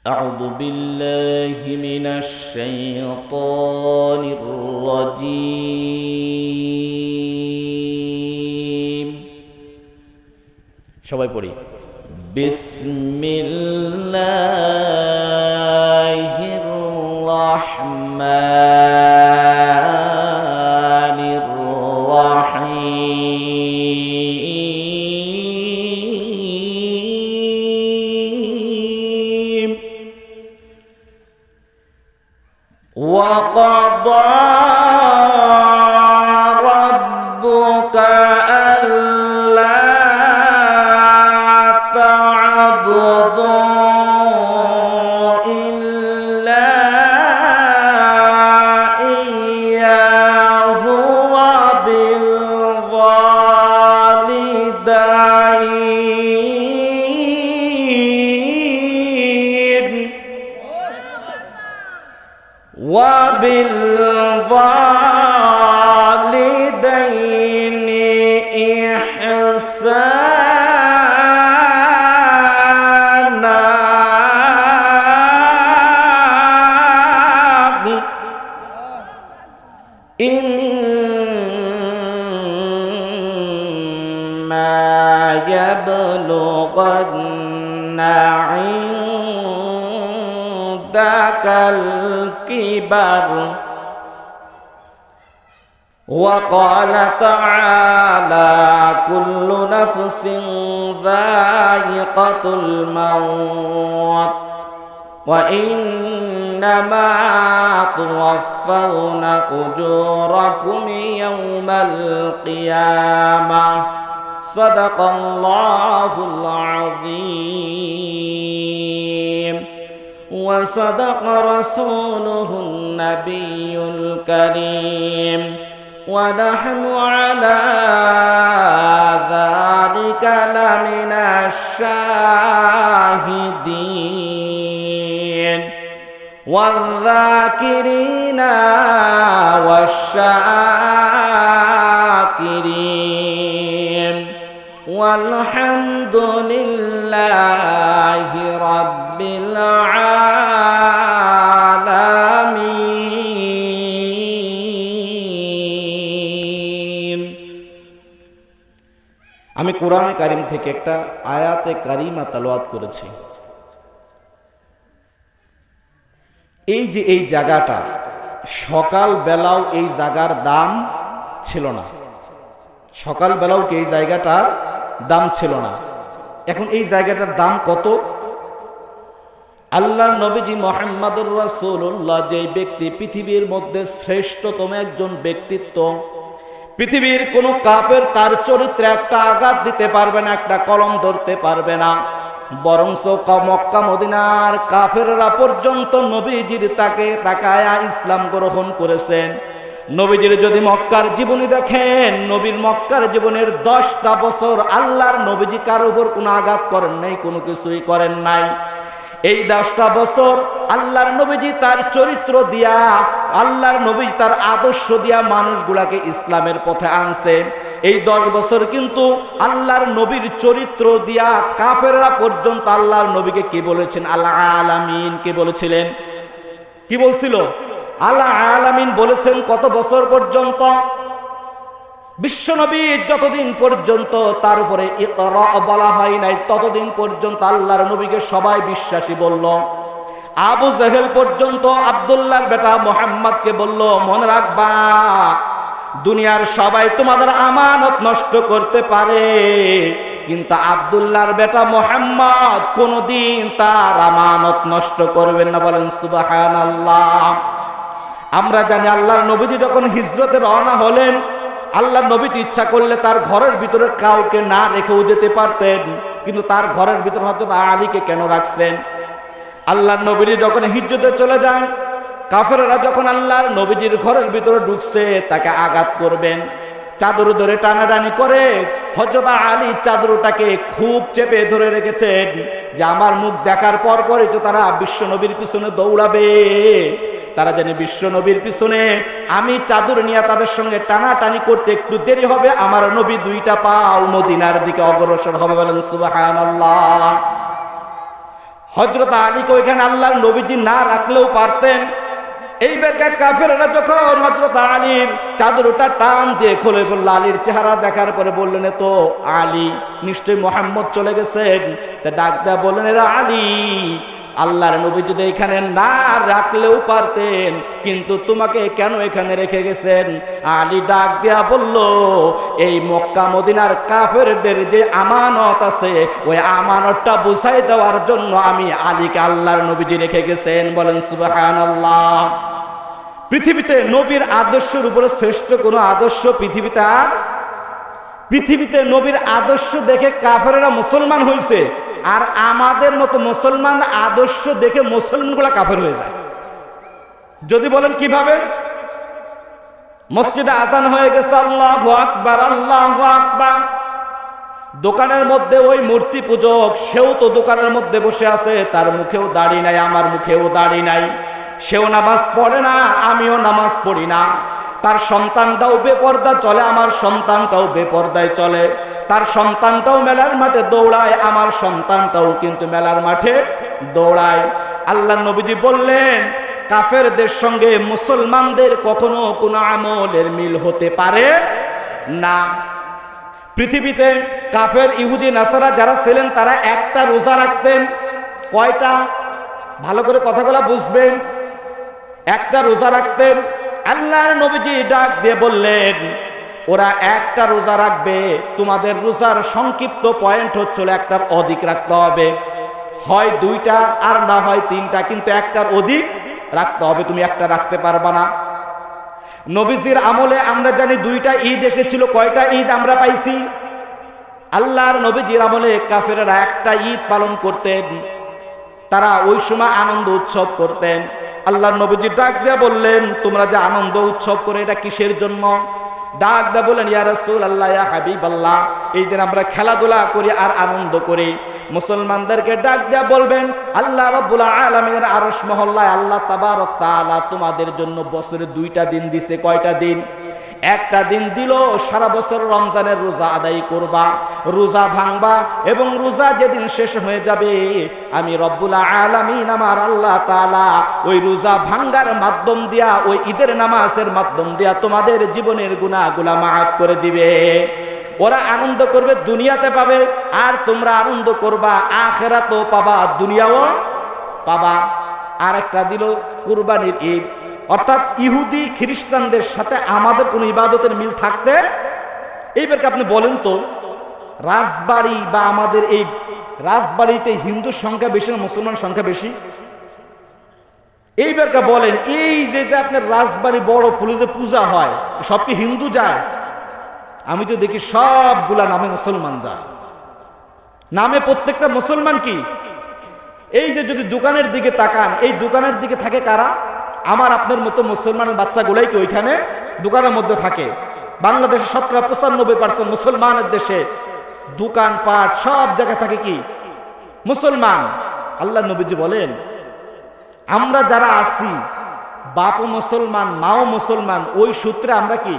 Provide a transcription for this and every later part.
أعوذ بالله من الشيطان الرجيم সবাই পড়ি বিসমিল্লাহির রহমানির রহিম وقضى ربك ألا تعبدوا إلا إياه وبالوالدين إحسانا إما يبلغن عندك الكبر وقال تعالى كل نفس ذائقة الموت وإنما توفون أجوركم يوم القيامة صدق الله العظيم وصدق رسوله النبي الكريم ونحن على ذلك لمن الشاهدين والذاكرين والشاكرين والحمد لله رب العالمين আমি কোরআনে কারীম থেকে একটা আয়াতে কারিমা তেলাওয়াত করেছি। এই যে এই জায়গাটা সকাল বেলাও এই জায়গার দাম ছিল না, সকাল বেলাও কি এই জায়গাটার দাম ছিল না। এখন এই জায়গাটার দাম কত? আল্লাহর নবীজি মুহাম্মদুর রাসূলুল্লাহ যে ব্যক্তি পৃথিবীর মধ্যে শ্রেষ্ঠতম একজন ব্যক্তিত্ব, পৃথিবীর কোন কাফের তার চরিত্রে একটা আঘাত দিতে পারবে না, একটা কলম ধরতে পারবে না। বরঞ্চ মক্কা মদিনার কাফেররা পর্যন্ত নবীজির তাকে তাকায়া ইসলাম গ্রহণ করেছেন। নবীজির যদি মক্কার জীবনী দেখেন, নবীর মক্কার জীবনের 10টা বছর আল্লাহর নবীজি কার উপর কোনো আঘাত করেন নাই, কোনো কিছুই করেন নাই। এই 10টা বছর আল্লাহর নবীজি তার চরিত্র দিয়া, আল্লাহর নবী তার আদর্শ দিয়া মানুষগুলাকে ইসলামের পথে আনছে। এই 10 বছর কিন্তু আল্লাহর নবীর চরিত্র দিয়া কাফেররা পর্যন্ত আল্লাহর নবীকে কি বলেছেন? আল আলামিন কে বলেছিলেন? কি বলছিল? আল আলামিন বলেছেন। কত বছর পর্যন্ত? বিশ্বনবীর যতদিন পর্যন্ত তার উপরে ইকরা বলা হয় নাই, ততদিন পর্যন্ত আল্লাহর নবীকে সবাই বিশ্বাসী বলল। আবু জাহেল পর্যন্ত আব্দুল্লাহর বেটা মুহাম্মদকে বলল, মনে রাখবা দুনিয়ার সবাই তোমাদের আমানত নষ্ট করতে পারে, কিন্তু আব্দুল্লাহর বেটা মুহাম্মদ কোনদিন তার আমানত নষ্ট করবেন না। বলেন সুবহানাল্লাহ। আমরা জানি আল্লাহর নবীজি যখন হিজরতে রওনা হলেন, আল্লাহর নবীজি ইচ্ছা করলে তার ঘরের ভিতরে কাউকে না রেখেও যেতে পারতেন, কিন্তু তার ঘরের ভিতরে হযরত আলীকে কেন রাখছেন? আল্লাহর নবীজি যখন হিজরতে চলে যান, কাফেররা যখন আল্লাহর নবীজির ঘরের ভিতরে ঢুকছে তাকে আঘাত করবেন, চাদর ধরে টানাটানি করে হযরত আলী চাদরটাকে খুব চেপে ধরে রেখেছেন যে আমার মুখ দেখার পর পরই তো তারা বিশ্ব নবীর পিছনে দৌড়াবে। তারা জানে বিশ্ব নবীর পিছনে আমি চাদর নিয়ে তাদের সঙ্গে টানাটানি করতে একটু দেরি হবে, আমার নবী 2টা পাও মদিনার দিকে অগ্রসর হবে। বলেন সুবহানাল্লাহ। হযরত আলীকে ওইখানে আল্লাহর নবীজি না রাখলেও পারতেন। এইবারকার কাফেররা যখন হযরত আলীর চাদরটা টান দিয়ে খুলে বলল, আলীর চেহারা দেখার পরে বললেন তো আলী, নিশ্চয়ই মুহাম্মদ চলে গেছেন। তা ডাক দেয়া বললেন, এরা আলী, আল্লাহর নবী যদি এখানে না রাখলেও পারতেন, কিন্তু তোমাকে কেন এখানে রেখে গেছেন? আলী ডাক দেয়া বলল, এই মক্কা মদিনার কাফেরদের যে আমানত আছে, ওই আমানতটা বুঝাই দেওয়ার জন্য আমি আলীকে আল্লাহর নবীজি রেখে গেছেন। বলেন সুবহানাল্লাহ। পৃথিবীতে নবীর আদর্শের উপরে শ্রেষ্ঠ কোনো আদর্শ পৃথিবীতে নবীর আদর্শ দেখে কাফেররা মুসলমান হয়েছে, আর আমাদের মতো মুসলমান আদর্শ দেখে মুসলমানগুলা কাফের হয়ে যায়। যদি বলেন কিভাবে? মসজিদে আযান হয়ে গেছে, আল্লাহু আকবার আল্লাহু আকবার, দোকানের মধ্যে ওই মূর্তি পূজক, সেও তো দোকানের মধ্যে বসে আছে, তার মুখেও দাড়ি নাই, আমার মুখেও দাড়ি নাই, সেও নামাজ পড়ে না, আমিও নামাজ পড়ি না, তার সন্তানটাও বেপর্দা চলে, আমার সন্তানটাও বেপর্দায় চলে, তার সন্তানটাও মেলার মাঠে দৌড়ায়, আমার সন্তানটাও কিন্তু মেলার মাঠে দৌড়ায়। আল্লাহ নবীজি বললেন, কাফেরদের সঙ্গে মুসলমানদের কখনো কোনো আমলের মিল হতে পারে না। পৃথিবীতে কাফের ইহুদি নাসারা যারা ছিলেন, তারা একটা রোজা রাখতেন। কয়টা? ভালো করে কথাগুলো বুঝবেন। একটা রোজা রাখতেন। আল্লাহর নবীজি ডাক দিয়ে বললেন, ওরা একটা রোজা রাখবে, তোমাদের রোজার সংক্ষিপ্ত পয়েন্ট হচ্ছিল একটার অধিক রাখতে হবে, হয় দুইটা আর না হয় তিনটা, কিন্তু একটার অধিক রাখতে হবে, তুমি একটা রাখতে পারবা না। নবীজির আমলে আমরা জানি দুইটা ঈদ এসেছিল। কয়টা ঈদ আমরা পাইছি? আল্লাহর নবীজির আমলে কাফেররা একটা ঈদ পালন করতেন, তারা ওই সময় আনন্দ উৎসব করতেন। আল্লাহর নবীজি ডাক দিয়ে বললেন, তোমরা যে আনন্দ উৎসব করে এটা কিসের জন্য? ডাক দিয়ে বললেন, ইয়া রাসূলুল্লাহ, ইয়া হাবিবাল্লাহ, এই দিন আমরা খেলাধুলা করি আর আনন্দ করি। মুসলমানদেরকে ডাক দিয়া বলবেন, আল্লাহ রাব্বুল আলামিনের আরশ মহল্লায় আল্লাহ তাবারক তাআলা তোমাদের জন্য বছরে দুইটা দিন দিছে। কয়টা দিন? একটা দিন দিল, সারা বছর রমজানের রোজা আদায় করবা, রোজা ভাঙবা, এবং রোজা যেদিন শেষ হয়ে যাবে আমি রব্বুল আলামিন আমার আল্লাহ তাআলা ওই রোজা ভাঙ্গার মাধ্যম দিয়া, ওই ঈদের নামাজের মাধ্যম দিয়া তোমাদের জীবনের গুনাহগুলা মাফ করে দিবে। ওরা আনন্দ করবে, দুনিয়াতে পাবে, আর তোমরা আনন্দ করবা, আখিরাতেও পাবা, দুনিয়াও পাবা। আর একটা দিল কুরবানির ঈদ, অর্থাৎ ইহুদি খ্রিস্টানদের সাথে আমাদের কোনো ইবাদতের মিল থাকতে। এইবারকে আপনি বলেন তো, রাজবাড়ি বা আমাদের এই রাজবাড়িতে হিন্দুর সংখ্যা বেশি না মুসলমান সংখ্যা বেশি? এইবারকে বলেন, এই যে আপনার রাজবাড়ি বড় ফুলে যে পূজা হয়, সব কি হিন্দু যায়? আমি তো দেখি সবগুলা নামে মুসলমান যায়, নামে প্রত্যেকটা মুসলমান। কি এই যে যদি দোকানের দিকে তাকান, এই দোকানের দিকে থাকে কারা? আমার আপনার মতো মুসলমান বাচ্চাগুলাই কি ওইখানে দোকানের মধ্যে থাকে? বাংলাদেশে 95% মুসলমানের দেশে, দোকানপাট সব জায়গায় থাকে কি? মুসলমান। আল্লাহ নবীজি বলেন, আমরা যারা আছি, বাপও মুসলমান, মাও মুসলমান, ওই সূত্রে আমরা কি?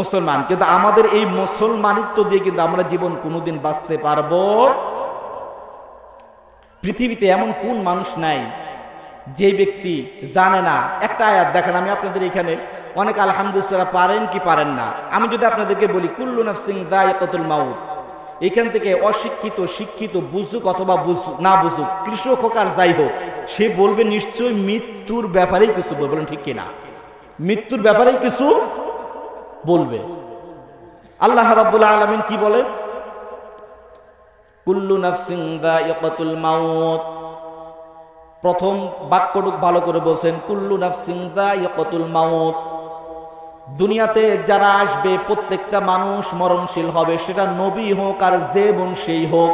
মুসলমান। কিন্তু আমাদের এই মুসলমানিত্ব দিয়ে কিন্তু আমরা জীবন কোনোদিন বাঁচতে পারবো? পৃথিবীতে এমন কোন মানুষ নাই যে ব্যক্তি জানে না? একটা আয়াত দেখেন, আমি আপনাদের এখানে অনেক আলহামদুলিল্লাহ পারেন কি পারেন না, আমি যদি আপনাদেরকে বলি কুল্লু নাফসিন যায়িকাতুল মাউত, এখান থেকে অশিক্ষিত শিক্ষিত বুঝুক অথবা না বুঝুক, কৃষক হোক আর যাই হোক, সে বলবে নিশ্চয়ই মৃত্যুর ব্যাপারেই কিছু বলবে। বলেন ঠিক কিনা? মৃত্যুর ব্যাপারেই কিছু বলবে। আল্লাহ রাব্বুল আলামিন কি বলে? কুল্লু নাফসিন যায়িকাতুল মাউত। প্রথম বাক্যটুক ভালো করে বলছেন, কুল্লু নাফসিন যায়িকাতুল মাউত। দুনিয়াতে যারা আসবে প্রত্যেকটা মানুষ মরণশীল হবে, সেটা নবী হোক আর যে বংশেই হোক।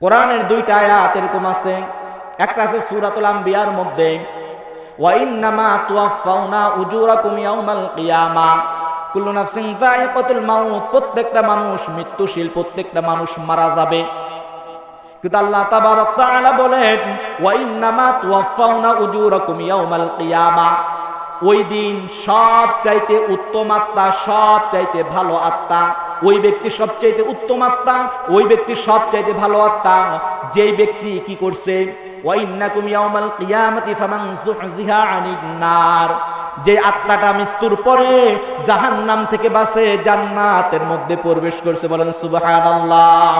কোরআনের দুইটা আয়াত এরকম আছে, একটা আছে সূরাতুল আম্বিয়ার মধ্যে, ওয়া ইন্নামা তুওয়াফাউনা উজুরাকুম ইয়াউমাল কিয়ামাহ, কুল্লু নাফসিন যায়িকাতুল মাউত। প্রত্যেকটা মানুষ মৃত্যুশীল, প্রত্যেকটা মানুষ মারা যাবে। কিন্তু আল্লাহ তাবারক তাআলা বলেন, ওয়া ইন্নামা তুওয়াফাউনা উজুরাকুম ইয়াউমাল কিয়ামাহ। ওই দিন সব চাইতে উত্তম আত্মা, সব চাইতে ভালো আত্মা, ওই ব্যক্তি সবচাইতে উত্তম আত্মা, ওই ব্যক্তি সবচাইতে ভালো আত্মা যেই ব্যক্তি কি করছে, ওয়া ইন্নাকুম ইয়াউমাল কিয়ামাতি ফামান যুহজিহা আনিন নার, যে আত্মাটা মৃত্যুর পরে জাহান্নাম থেকে বাঁচে জান্নাতের মধ্যে প্রবেশ করছে। বলেন সুবহানাল্লাহ।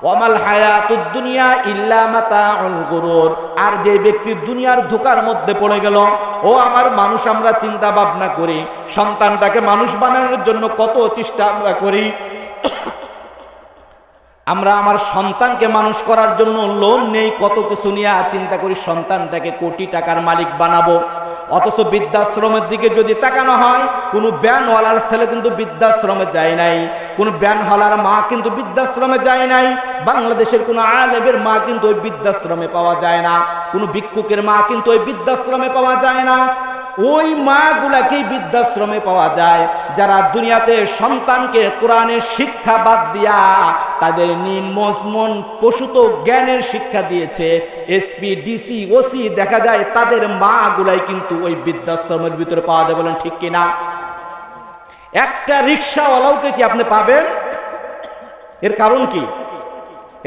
ওয়ামাল হায়াতুদ দুনিয়া ইল্লা মাতাউল গুরুর, আর যে ব্যক্তি দুনিয়ার ধোঁকার মধ্যে পড়ে গেল, ও আমার মানুষ, আমরা চিন্তা ভাবনা করি সন্তানটাকে মানুষ বানানোর জন্য কত চেষ্টা আমরা করি, আমরা আমার সন্তানকে মানুষ করার জন্য লোন নেই, কত কিছু নিয়ে চিন্তা করি সন্তানটাকে কোটি টাকার মালিক বানাবো। অথচ বৃদ্ধাশ্রমের দিকে যদি তাকানো হয়, কোনো ব্যানওয়ালার ছেলে কিন্তু বৃদ্ধাশ্রমে যায় নাই, কোনো ব্যানওয়ালার মা কিন্তু বৃদ্ধাশ্রমে যায় নাই, বাংলাদেশের কোনো আলেমের মা কিন্তু ওই বৃদ্ধাশ্রমে পাওয়া যায় না, কোনো ভিক্ষুকের মা কিন্তু ওই বৃদ্ধাশ্রমে পাওয়া যায় না। ওই মাগুলাকেই বৃদ্ধাশ্রমে পাওয়া যায় যারা দুনিয়াতে সন্তানকে কোরআনের শিক্ষা বাদ দিয়া তাদের নিম্ন পশুত জ্ঞানের শিক্ষা দিয়েছে। এসপি, ডিসি, ওসি দেখা যায় তাদের মাগুলাই কিন্তু ওই বৃদ্ধাশ্রমের ভিতরে পাওয়া যায়। বলেন ঠিক কিনা? একটা রিক্সাওয়ালাওকে কি আপনি পাবেন? এর কারণ কি?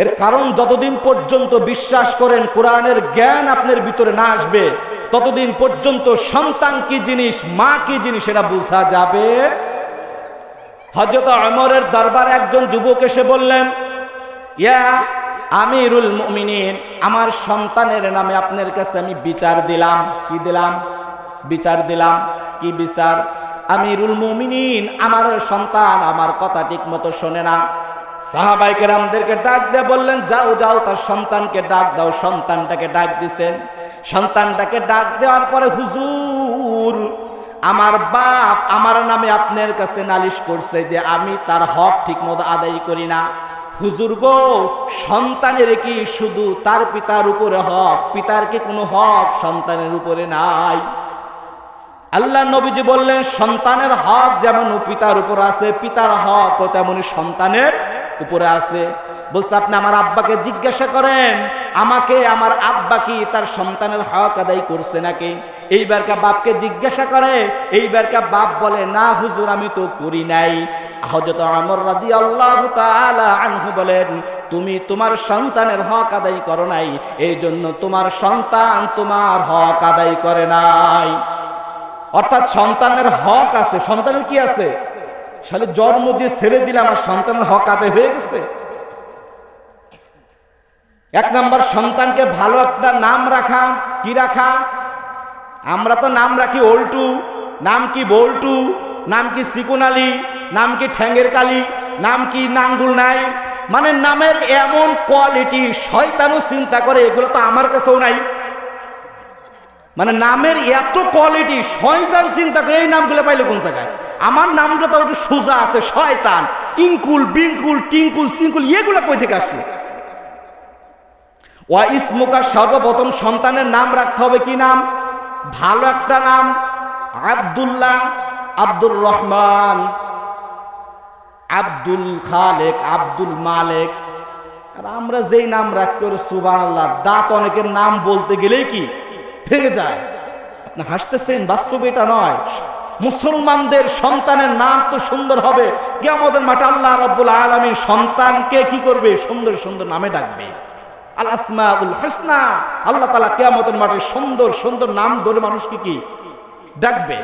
এর কারণ যতদিন পর্যন্ত বিশ্বাস করেন কোরআনের জ্ঞান আপনার ভিতরে না আসবে, ততদিন পর্যন্ত সন্তান কি জিনিস, মা কি জিনিস এটা বোঝা যাবে। হযরত ওমরের দরবারে একজন যুবক এসে বললেন, ইয়া আমিরুল মুমিনিন, আমার সন্তানের নামে আপনার কাছে আমি বিচার দিলাম। কি দিলাম? বিচার দিলাম। কি বিচার? আমিরুল মুমিনিন, আমার সন্তান আমার কথা ঠিক মতো শোনে না। সাহাবায়ে কেরামদেরকে ডাক দিয়ে বললেন, যাও যাও তার সন্তানকে ডাক দাও। সন্তানটাকে ডাক দিছেন। সন্তানটাকে ডাক দেওয়ার পরে, হুজুর, আমার বাপ আমার নামে আপনার কাছে নালিশ করছে যে আমি তার হক ঠিক মতো আদায় করি না। হুজুর গো, সন্তানের কি শুধু তার পিতার উপরে হক? পিতার কি কোনো হক সন্তানের উপরে নাই? আল্লাহ নবীজি বললেন, সন্তানের হক যেমন পিতার উপর আছে, পিতার হক ও তেমনি সন্তানের উপরে আছে। বলছে, আপনি আমার আব্বাকে জিজ্ঞাসা করেন, আমাকে আমার আব্বা কি তার সন্তানের হক আদায় করছে নাকি? এইবারকা বাপকে জিজ্ঞাসা করে, এইবারকা বাপ বলে, না হুজুর, আমি তো করি নাই। হযরত ওমর রাদিয়াল্লাহু তাআলা আনহু বলেন, তুমি তোমার সন্তানের হক আদায় করো নাই, এই জন্য তোমার সন্তান তোমার হক আদায় করে নাই। অর্থাৎ সন্তানের হক আছে। সন্তানের কি আছে? শালি জন্ম দিয়ে ছেড়ে দিলে আমার সন্তানের হক আদায় হয়ে গেছে। এক নাম্বার, সন্তানকে ভালো একটা নাম রাখা। কি রাখা? আমরা তো নাম রাখি ওল্টু, নাম কি বল্টু, নাম কি সিকুন আলী, নাম কি ঠ্যাঙ্গের কালি, নাম কি নাঙ্গুল নাই। মানে নামের এমন কোয়ালিটি শয়তানও চিন্তা করে এগুলো তো আমার কাছেও নাই। মানে নামের এত কোয়ালিটি শয়তান চিন্তা করে এই নামগুলো পাইলে কোন জায়গায়? আমার নামটা তো একটু সোজা আছে, শয়তান। ইনকুল, বিনকুল, টিঙ্কুল, সিঙ্কুল, এগুলো কই থেকে আসলো? ওয়া ইসমুকা, সর্বপ্রথম সন্তানের নাম রাখতে হবে কি নাম? ভালো একটা নাম। আব্দুল্লাহ, আব্দুর রহমান, আব্দুল খালেক, আব্দুল মালেক। আর আমরা যেই নাম রাখছি, ওরে সুবহানাল্লাহ, দাঁত অনেকের নাম বলতে গেলেই কি ভেঙে যায়। আপনি হাসতেছেন, বাস্তবে এটা নয়। মুসলমানদের সন্তানের নাম তো সুন্দর হবে। কিয়ামতের মাঠে আল্লাহ রাব্বুল আলামিন সন্তানকে কি করবে? সুন্দর সুন্দর নামে ডাকবে। আল আসমাউল হুসনা, আল্লাহ তাআলা কিয়ামতের মাঠে সুন্দর সুন্দর নাম ধরে মানুষকে কি ডাকবে।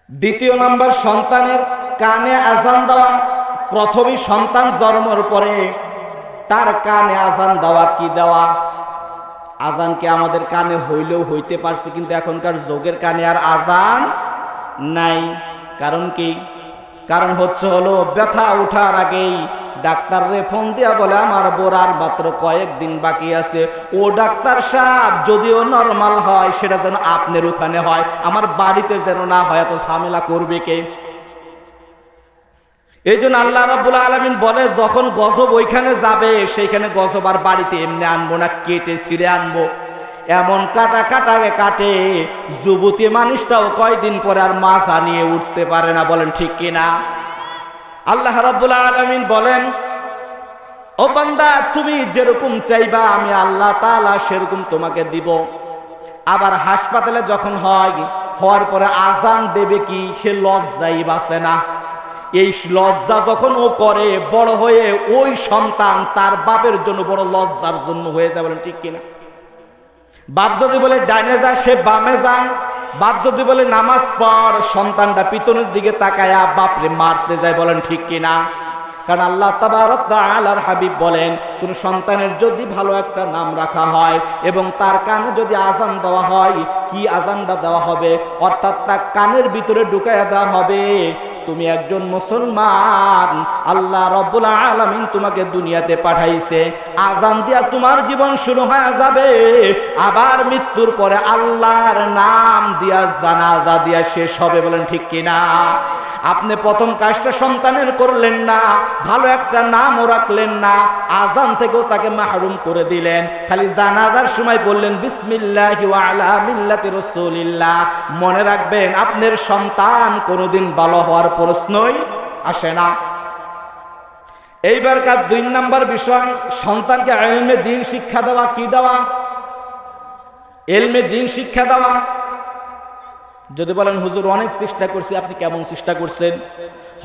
দ্বিতীয় নাম্বার, সন্তানের কানে আযান দেওয়া। প্রথমে সন্তান জন্মের পরে তার কানে আযান দেওয়া। কি দেওয়া? আযান কি আমাদের কানে হইলেও হইতে পারছে, কিন্তু এখনকার যুগের কানে আর আযান নাই। কারণ কি? কারণ হলো ব্যথা ওঠার আগেই ডাক্তাররে ফোন দিয়া বলে, আমার বোরার মাত্র কয়েকদিন বাকি আছে। ও ডাক্তার সাহেব, যদিও নরমাল হয় সেটা যেন আপনার ওখানে হয়, আমার বাড়িতে যেন না হয়। এত ঝামেলা করবে কে? এই জন্য আল্লাহ রাব্বুল আলামিন বলে, যখন গজব ওইখানে যাবে, সেইখানে গজব আর বাড়িতে এমনি আনবো না, কেটে ছিঁড়ে আনবো। এমন কাটা কাটাকে কাটে, যুবতী মানুষটাও কয়দিন পরে আর মাথা নিয়ে উঠতে পারে না। বলেন ঠিক কিনা? আল্লাহ রাব্বুল আলামিন বলেন, ও বান্দা, তুমি যেরকম চাইবা আমি আল্লাহ তাআলা সেরকম তোমাকে দিব। আবার হাসপাতালে যখন হওয়ার পরে আযান দেবে কি, সে লজ্জায় বাঁচে না। এই লজ্জা যখন ও করে, বড় হয়ে ওই সন্তান তার বাপের জন্য বড় লজ্জার জন্য হয়ে যায়, বলেন ঠিক কিনা? বাপ যদি বলে ডাইনে যায়, সে বামে যায়। বাপ যদি বলে নামাজ পড়, সন্তানটা পিছনের দিকে তাকায়া বাপরে মারতে যায়, বলেন ঠিক কিনা? কারণ আল্লাহ তাবারক ওয়া তাআলার হাবিব বলেন, কোন সন্তানের যদি ভালো একটা নাম রাখা হয় এবং তার কানে যদি আজান দেওয়া হয়, কি আজানটা দেওয়া হবে? অর্থাৎ তার কানের ভিতরে ঢুকাইয়া দেওয়া হবে, তুমি একজন মুসলমান, আল্লাহ রাব্বুল আলামিন তোমাকে দুনিয়াতে পাঠাইছে, আজান দিয়া তোমার জীবন শুরু হয়ে যাবে, আবার মৃত্যুর পরে আল্লাহর নাম দিয়া জানাজা দিয়া শেষ হবে, বলেন ঠিক কিনা? আপনি প্রথম কাজটা সন্তানের করলেন না, ভালো একটা নামও রাখলেন না, আজান থেকেও তাকে মাহরুম করে দিলেন, খালি জানাজার সময় বললেন বিসমিল্লাহি ওয়া আলা মিল্লাতি রাসূলিল্লাহ। মনে রাখবেন, আপনার সন্তান কোনোদিন ভালো হওয়ার প্রশ্নই আসে না। এইবারকার 2 নম্বর বিষয়, সন্তানকে ইলমে দ্বীন শিক্ষা দেওয়া। কি দেওয়া? ইলমে দ্বীন শিক্ষা দেওয়া। যদি বলেন হুজুর অনেক চেষ্টা করছি, আপনি কেমন চেষ্টা করছেন?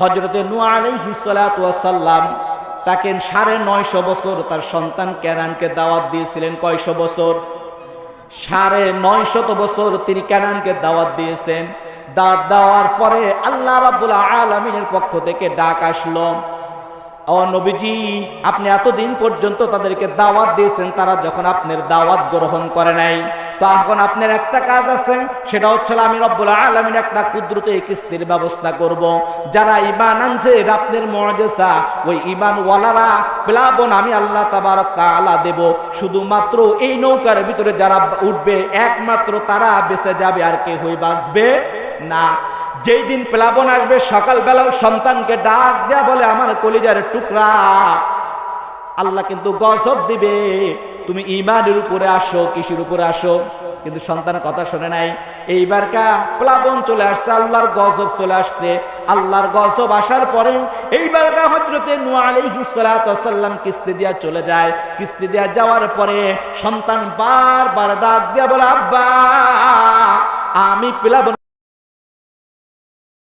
হযরতে নূহ আলাইহিস সালাতু ওয়াস সালাম তাকে 950 বছর তার সন্তান কেনানকে দাওয়াত দিয়েছিলেন। কয়শো বছর? 950 বছর তিনি কেনানকে দাওয়াত দিয়েছেন। দাওয়াত দেওয়ার পরে আল্লাহ রাব্বুল আলামিনের পক্ষ থেকে ডাক আসলো, ও নবীজি, আপনি এতদিন পর্যন্ত তাদেরকে দাওয়াত দিয়েছেন, তারা যখন আপনার দাওয়াত গ্রহণ করে নাই, তো এখন আপনার একটা কাজ আছে, সেটা হচ্ছে আমি রব্বুল আলামিন একটা কুদরতে কিস্তির ব্যবস্থা করব। যারা ঈমান আনছে, আপনার মুআজিজা, ওই ঈমান ওয়ালারা প্লাবন আমি আল্লাহ তাবারক তাআলা দেব। শুধুমাত্র এই নৌকার ভিতরে যারা উঠবে, একমাত্র তারা বেঁচে যাবে, আর কেউই বাঁচবে না। যেই দিন প্লাবন আসবে, সকালবেলাও সন্তানকে ডাক দেয়া বলে, আমার কলিজার টুকরা, আল্লাহ কিন্তু গজব দিবে, তুমি ঈমানের উপরে আসো, কিসের উপরে আসো? কিন্তু সন্তানের কথা শুনে নাই। এইবারকা প্লাবন চলে আসছে, আল্লাহর গজব চলে আসছে। আল্লাহর গজব আসার পরে এইবারকা হযরতে নূহ আলাইহিস সালাতু ওয়াস সালাম কিস্তি দিয়া চলে যায়। কিস্তি দিয়া যাওয়ার পরে সন্তান বারবার ডাক দিয়া বলে, আব্বা, আমি প্লাবন